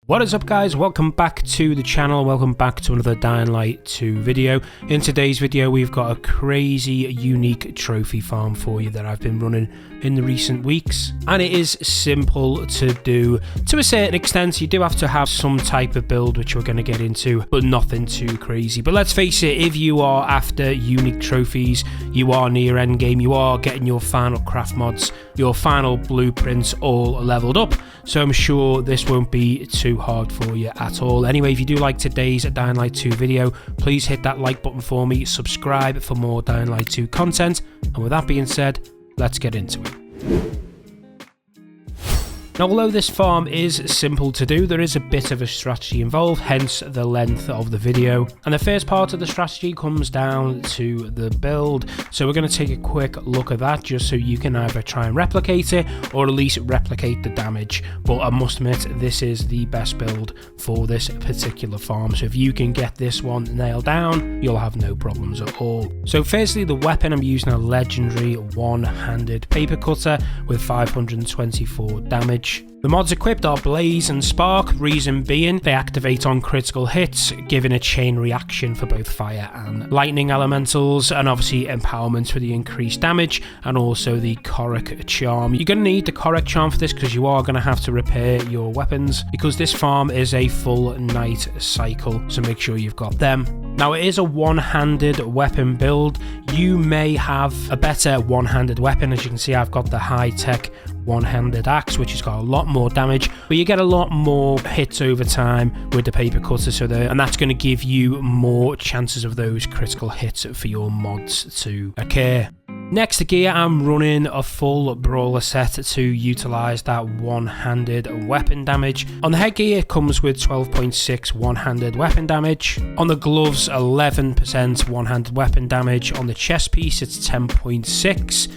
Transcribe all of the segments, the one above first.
What is up, guys? Welcome back to the channel. Welcome back to another Dying Light 2 video. In today's video we've got a crazy unique trophy farm for you that I've been running in the recent weeks, and it is simple to do to a certain extent. You do have to have some type of build, which we're going to get into, but nothing too crazy. But let's face it, if you are after unique trophies, you are near end game, you are getting your final craft mods, your final blueprints all leveled up, so I'm sure this won't be too hard for you at all. Anyway, if you do like today's Dying Light 2 video, please hit that like button for me, subscribe for more Dying Light 2 content, and with that being said, let's get into it. Now, although this farm is simple to do, there is a bit of a strategy involved, hence the length of the video. And the first part of the strategy comes down to the build. So we're going to take a quick look at that just so you can either try and replicate it or at least replicate the damage. But I must admit, this is the best build for this particular farm. So if you can get this one nailed down, you'll have no problems at all. So firstly, the weapon, I'm using a legendary one-handed paper cutter with 524 damage. The mods equipped are Blaze and Spark, reason being they activate on critical hits, giving a chain reaction for both fire and lightning elementals, and obviously empowerment for the increased damage, and also the Korok Charm. You're going to need the Korok Charm for this because you are going to have to repair your weapons, because this farm is a full night cycle, so make sure you've got them. Now, it is a one-handed weapon build. You may have a better one-handed weapon. As you can see, I've got the high-tech one-handed axe, which has got a lot more damage, but you get a lot more hits over time with the paper cutter, and that's going to give you more chances of those critical hits for your mods to occur. Next to gear, I'm running a full brawler set to utilise that one-handed weapon damage. On the headgear, it comes with 12.6 one-handed weapon damage. On the gloves, 11% one-handed weapon damage. On the chest piece, it's 10.6.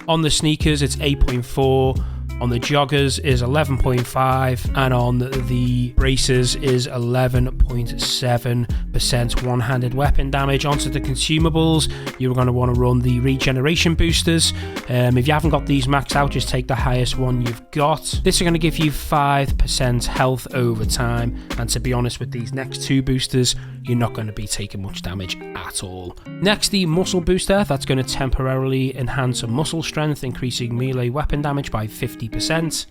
On the sneakers, it's 8.4. On the joggers is 11.5, and on the braces is 11.7% one-handed weapon damage. Onto the consumables, you're going to want to run the regeneration boosters. If you haven't got these maxed out, just take the highest one you've got. This is going to give you 5% health over time, and to be honest, with these next two boosters, you're not going to be taking much damage at all. Next, the muscle booster, that's going to temporarily enhance muscle strength, increasing melee weapon damage by 50%.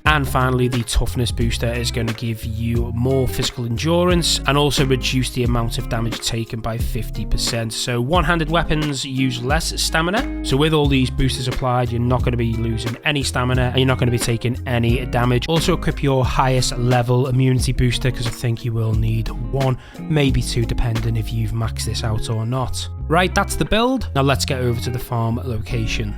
And finally, the toughness booster is going to give you more physical endurance and also reduce the amount of damage taken by 50%. So one-handed weapons use less stamina, so with all these boosters applied, you're not going to be losing any stamina and you're not going to be taking any damage. Also equip your highest level immunity booster, because I think you will need one, maybe two, depending if you've maxed this out or not. Right, that's the build. Now let's get over to the farm location.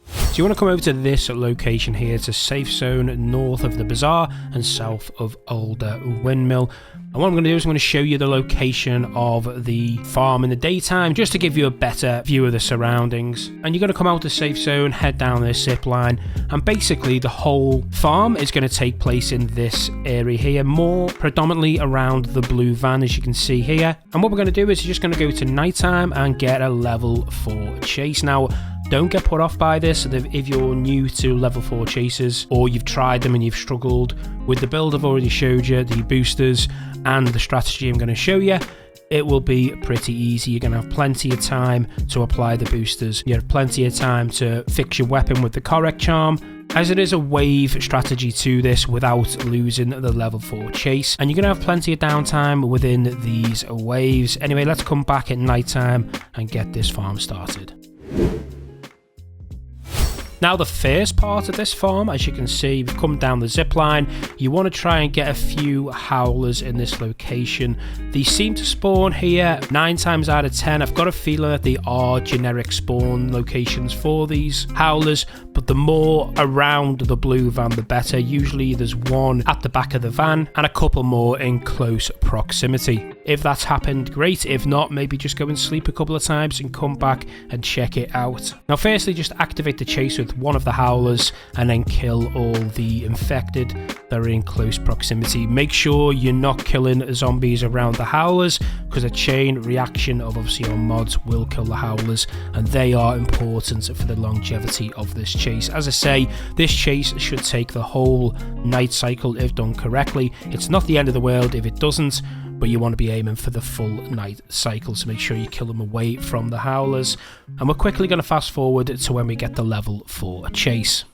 So you want to come over to this location here. It's a safe zone north of the bazaar and south of Older Windmill. And what I'm going to do is I'm going to show you the location of the farm in the daytime, just to give you a better view of the surroundings. And you're going to come out the safe zone, head down this zip line, and basically the whole farm is going to take place in this area here, more predominantly around the blue van, as you can see here. And what we're going to do is you're just going to go to nighttime and get a level 4 chase. Now, don't get put off by this if you're new to level 4 chases, or you've tried them and you've struggled with the build I've already showed you, the boosters and the strategy I'm going to show you. It will be pretty easy. You're going to have plenty of time to apply the boosters. You have plenty of time to fix your weapon with the Korok Charm, as it is a wave strategy to this without losing the level 4 chase, and you're going to have plenty of downtime within these waves. Anyway, let's come back at nighttime and get this farm started. Now, the first part of this farm, as you can see, you've come down the zip line. You want to try and get a few Howlers in this location. These seem to spawn here 9 times out of 10. I've got a feeling that they are generic spawn locations for these Howlers, but the more around the blue van, the better. Usually there's one at the back of the van and a couple more in close proximity. If that's happened, great. If not, maybe just go and sleep a couple of times and come back and check it out. Now firstly, just activate the chase with one of the Howlers and then kill all the infected that are in close proximity. Make sure you're not killing zombies around the Howlers, because a chain reaction of obviously your mods will kill the Howlers, and they are important for the longevity of this chase. As I say, this chase should take the whole night cycle if done correctly. It's not the end of the world if it doesn't, but you want to be aiming for the full night cycle, so make sure you kill them away from the Howlers. And we're quickly going to fast forward to when we get the level 4 chase.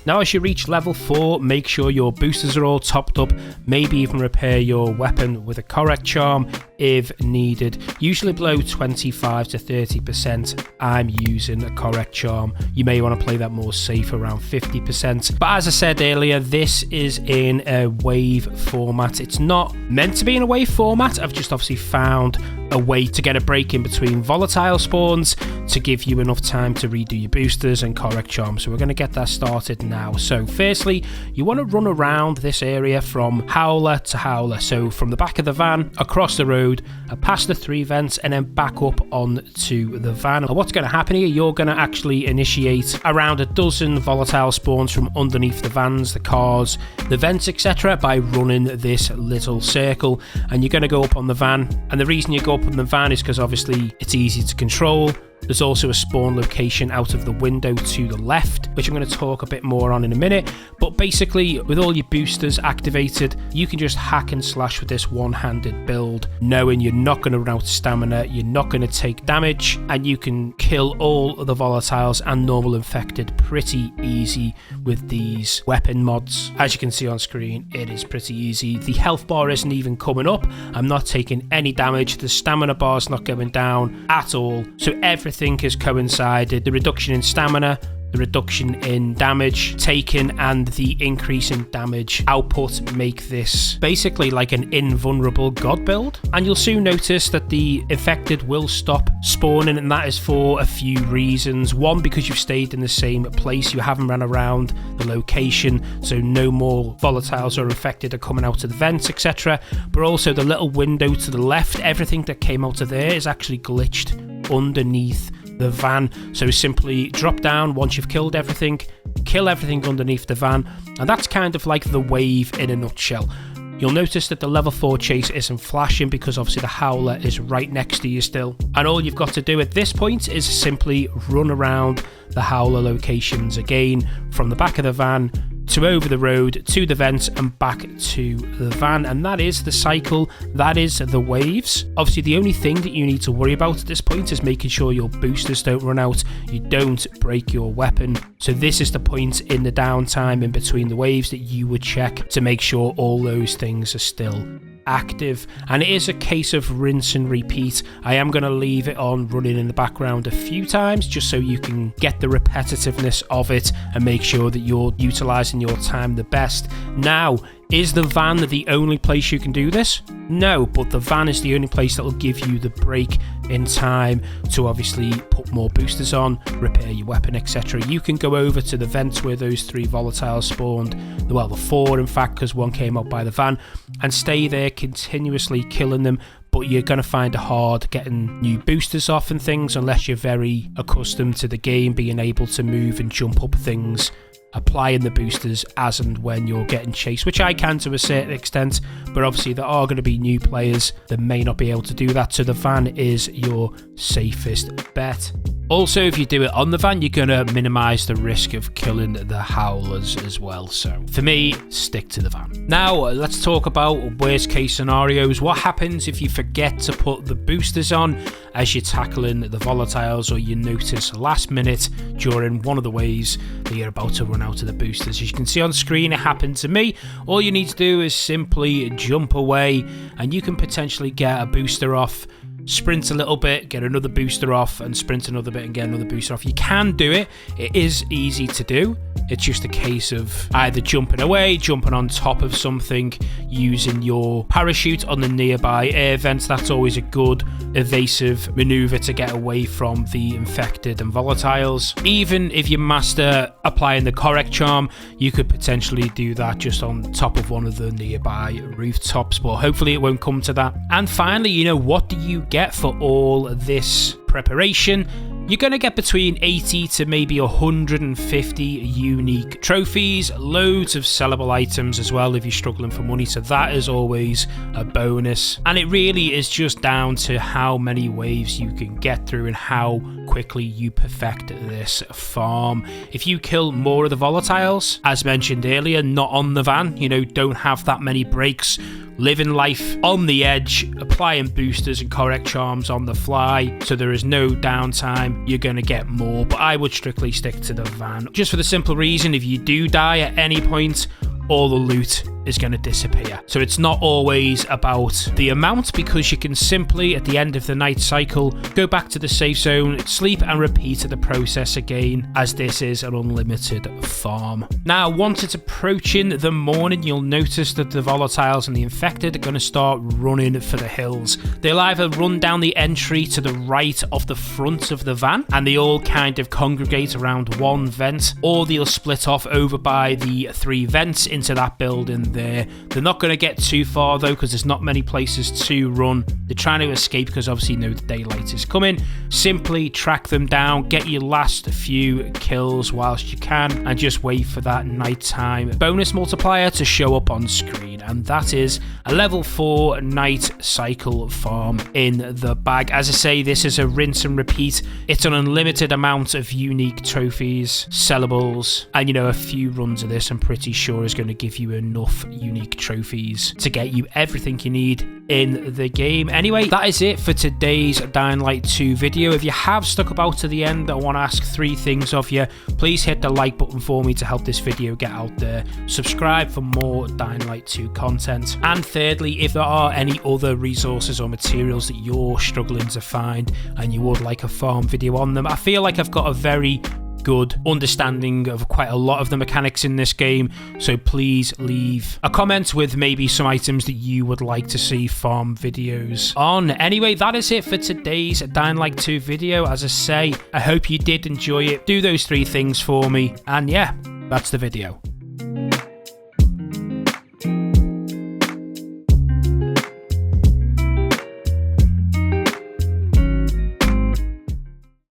Now as you reach level 4, make sure your boosters are all topped up, maybe even repair your weapon with a correct charm if needed. Usually below 25 to 30%, I'm using a correct charm. You may want to play that more safe, around 50%. But as I said earlier, this is in a wave format. It's not meant to be in a wave format. I've just obviously found a way to get a break in between volatile spawns to give you enough time to redo your boosters and correct charm. So we're going to get that started now. So firstly, you want to run around this area from Howler to Howler. So from the back of the van, across the road, past the 3 vents, and then back up onto the van. And what's going to happen here, you're going to actually initiate around a dozen volatile spawns from underneath the vans, the cars, the vents, etc. by running this little circle. And you're going to go up on the van. And the reason you go up on the van is because obviously it's easy to control. There's also a spawn location out of the window to the left, which I'm going to talk a bit more on in a minute. But basically, with all your boosters activated, you can just hack and slash with this one-handed build, knowing you're not going to run out of stamina, you're not going to take damage, and you can kill all of the volatiles and normal infected pretty easy with these weapon mods. As you can see on screen, it is pretty easy. The health bar isn't even coming up. I'm not taking any damage. The stamina bar is not going down at all. So everything has coincided. The reduction in stamina, the reduction in damage taken, and the increase in damage output make this basically like an invulnerable god build. And you'll soon notice that the infected will stop spawning, and that is for a few reasons. One, because you've stayed in the same place, you haven't ran around the location, so no more volatiles or infected are coming out of the vents, etc. But also the little window to the left, everything that came out of there is actually glitched underneath the van. So simply drop down once you've killed everything, kill everything underneath the van, and that's kind of like the wave in a nutshell. You'll notice that the level 4 chase isn't flashing because obviously the Howler is right next to you still, and all you've got to do at this point is simply run around the Howler locations again, from the back of the van to over the road to the vents and back to the van. And that is the cycle, that is the waves. Obviously the only thing that you need to worry about at this point is making sure your boosters don't run out, you don't break your weapon. So this is the point in the downtime in between the waves that you would check to make sure all those things are still active. And it is a case of rinse and repeat. I am going to leave it on running in the background a few times just so you can get the repetitiveness of it and make sure that you're utilizing your time the best. Now, is the van the only place you can do this? No, but the van is the only place that will give you the break in time to obviously put more boosters on, repair your weapon, etc. You can go over to the vents where those 3 volatiles spawned, well, the 4 in fact, because 1 came out by the van, and stay there continuously killing them. But you're going to find it hard getting new boosters off and things unless you're very accustomed to the game, being able to move and jump up things, applying the boosters as and when you're getting chased, which I can to a certain extent, but obviously there are going to be new players that may not be able to do that, so the van is your safest bet. Also, if you do it on the van, you're going to minimise the risk of killing the Howlers as well. So for me, stick to the van. Now, let's talk about worst case scenarios. What happens if you forget to put the boosters on as you're tackling the volatiles, or you notice last minute during one of the waves that you're about to run out of the boosters? As you can see on screen, it happened to me. All you need to do is simply jump away and you can potentially get a booster off sprint a little bit, get another booster off, and sprint another bit and get another booster off. You can do it. It is easy to do. It's just a case of either jumping away, jumping on top of something, using your parachute on the nearby air vents. That's always a good evasive maneuver to get away from the infected and volatiles. Even if you master applying the correct charm, you could potentially do that just on top of one of the nearby rooftops, but hopefully it won't come to that. And finally, you know, what do you get for all this preparation? You're going to get between 80 to maybe 150 unique trophies, loads of sellable items as well if you're struggling for money, so that is always a bonus. And it really is just down to how many waves you can get through and how quickly you perfect this farm. If you kill more of the volatiles, as mentioned earlier, not on the van, you know, don't have that many breaks, living life on the edge, applying boosters and correct charms on the fly, so there is no downtime, you're going to get more. But I would strictly stick to the van, just for the simple reason, if you do die at any point, all the loot is going to disappear. So it's not always about the amount, because you can simply, at the end of the night cycle, go back to the safe zone, sleep, and repeat the process again, as this is an unlimited farm. Now, once it's approaching the morning, you'll notice that the volatiles and the infected are going to start running for the hills. They'll either run down the entry to the right of the front of the van, and they all kind of congregate around one vent, or they'll split off over by the 3 vents into that building there. They're not going to get too far though, because there's not many places to run. They're trying to escape because obviously know the daylight is coming. Simply track them down, get your last few kills whilst you can, and just wait for that nighttime bonus multiplier to show up on screen. And that is a level 4 night cycle farm in the bag. As I say, this is a rinse and repeat. It's an unlimited amount of unique trophies, sellables, and you know, a few runs of this I'm pretty sure is going to give you enough unique trophies to get you everything you need in the game. Anyway, that is it for today's Dying Light 2 video. If you have stuck about to the end, I want to ask 3 things of you. Please hit the like button for me to help this video get out there. Subscribe for more Dying Light 2 content. And thirdly, if there are any other resources or materials that you're struggling to find and you would like a farm video on them, I feel like I've got a very good understanding of quite a lot of the mechanics in this game, so please leave a comment with maybe some items that you would like to see farm videos on. Anyway, that is it for today's Dying Light 2 video. As I say, I hope you did enjoy it. Do those 3 things for me, and yeah, that's the video.